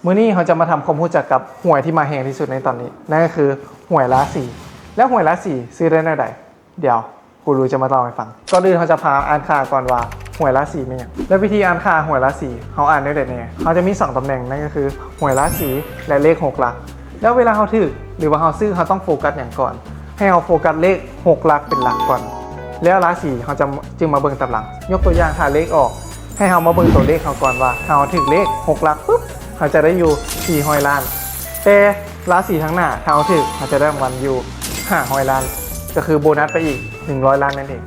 มื้อนี้เขาจะมาทำความรู้จักกับหวยที่มาแรงที่สุดในตอนนี้นั่นก็คือหวยราศีแล้วหวยราศีซื้อได้ในใดเดี๋ยวกูรู้จะมาเล่าให้ฟังก่อนอื่นเขาจะพาอ่านค่าก่อนว่าหวยราศีเป็นยังและวิธีอ่านค่าหวยราศีเขาอ่านได้แน่เขาจะมี2ตำแหน่งนั่นก็คือหวยราศีและเลข6หลักแล้วเวลาเขาถือหรือว่าเขาซื้อเขาต้องโฟกัสอย่างก่อนให้เขาโฟกัสเลข6หลักเป็นหลักก่อนแล้วราศีเขาจะจึงมาเบิ่งตำหลังยกตัวอย่างถ้าเลขออกให้เขามาเบิ่งตัวเลขเขาก่อนว่าเขาถือเลข6หลักปุ๊บเขาจะได้อยู่400 ล้านแต่ราศีทั้งหน้าเขาถือเขาจะได้รางวัลอยู่500 ล้านก็คือโบนัสไปอีก100 ล้านนั่นเอง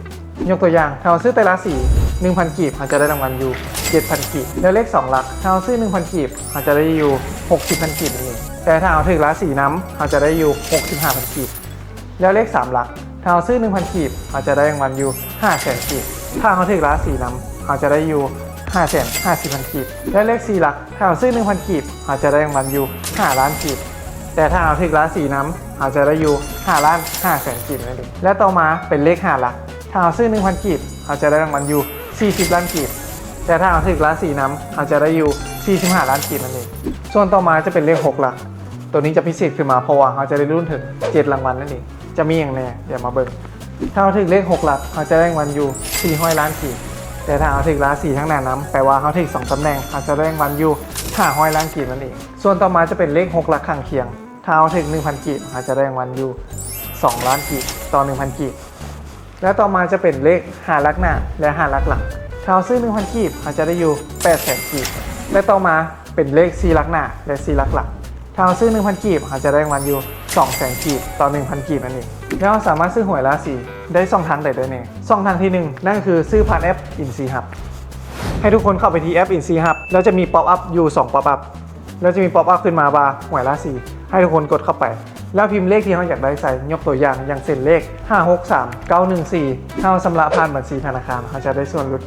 ยกตัวอย่างถ้าเราซื้อแต่ราศี 1,000 กีบเขาจะได้รางวัลอยู่ 7,000 กีบแล้วเลข2หลักถ้าเราซื้อ 1,000 กีบเขาจะได้อยู่ 60,000 กีบนั่นเองแต่ถ้าเราถือราศีน้ำเขาจะได้อยู่ 65,000 กีบแล้วเลข3หลักถ้าเราซื้อ 1,000 กีบเขาจะได้รางวัลอยู่ 500,000 กีบถ้าเขาถือราศีน้ำเขาจะได้อยู่550,000 กีบและเลข4หลักถ้าเราซื้อ 1,000 กีบเขาจะได้รางวัลอยู่5 ล้านกีบแต่ถ้าเราถือราศีน้ำเขาจะได้อยู่5,500,000 กีบนั่นเองและต่อมาเป็นเลข5หลักถ้าเราซื้อ 1,000 กีบเขาจะได้รางวัลอยู่40 ล้านกีบแต่ถ้าเราถือราศีน้ำเขาจะได้อยู่45 ล้านกีบนั่นเองส่วนต่อมาจะเป็นเลข6หลักตัวนี้จะพิเศษขึ้นมาเพราะว่าเขาจะได้รุ่นถึง7รางวัลนั่นเองจะมีอย่างแน่เดี๋ยวมาเบิ่งถ้าเราถือเลข6หลักเขาจะได้รางวัลอยู่400 ล้านกีบแต่ถ้าเขาถือราศีทั้งหน้าน้ำแปลว่าเขาถือ2ตำแหน่งเขาจะได้รางวัลอยู่500 ล้านกีบนั่นเองส่วนต่อมาจะเป็นเลข6หลักข้างเคียงถ้าเขาถือ 1,000 กีบเขาจะได้รางวัลอยู่2 ล้านกีบต่อ 1,000 กีบและต่อมาจะเป็นเลข5หลักหน้าและ5หลักหลังถ้าเราซื้อ 1,000 กีบเขาจะได้อยู่800,000 กีบและต่อมาเป็นเลข4หลักหน้าและ4หลักหลังถ้าเราซื้อ 1,000 กีบเขาจะได้รางวัลอยู่200,000 กีบต่อ 1,000 กีบนั่นเองแล้วเราสามารถซื้อหวยราศีได้2 ทางใดด้วยเนี่ย2 ทางที่1นั่นก็คือซื้อผ่านแอป INSEE Hub ให้ทุกคนเข้าไปที่แอป INSEE Hub แล้วจะมีป๊อปอัพอยู่2ป๊อปอัพแล้วจะมีป๊อปอัพขึ้นมาว่าหวยราศีให้ทุกคนกดเข้าไปแล้วพิมพ์เลขที่เราอยากได้ใส่ยกตัวอย่างอย่างเช่นเลข563 914ถ้าเราชำระผ่านบัญชีธนาคารเขาจะได้ส่วนลด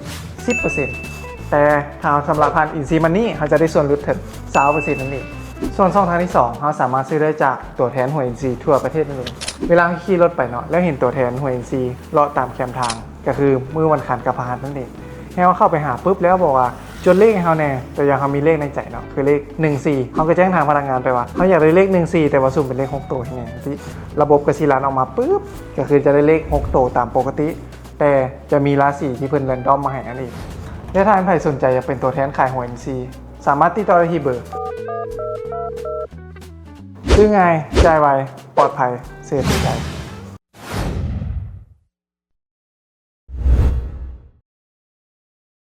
10% แต่ถ้าเราชำระผ่าน INSEE Money เขาจะได้ส่วนลดถึง 20% นั่นเองส่วนช่องทางที่2เราสามารถซื้อได้จากตัวแทนหวย INSEE ทั่วประเทศนั่นเองเวลาขี่รถไปเนาะแล้วเห็นตัวแทนหวย INSEE เลาะตามแคมทางก็คือมือวันขันกับพาหัสนั่นเองให้เราเข้าไปหาปุ๊บแล้วบอกว่าจดเลขให้เขาแน่ตัวอย่างเขามีเลขในใจเนาะคือเลข14เขาก็แจ้งทางพนักงานไปว่าเขาอยากได้เลข14แต่ว่าสุ่มเป็นเลข6ตัวไงที่ระบบกสิรันออกมาปุ๊บก็คือจะได้เลข6ตัวตามปกติแต่จะมีราศีที่เพิ่นแรนดอมมาให้นั่นเองและถ้าใครสนใจอยากเป็นตัวแทนขายหวย INSEE สามารถติดต่อได้ที่เบอร์ซื้อง่ายจ่ายไวปลอดภัยเสียใจ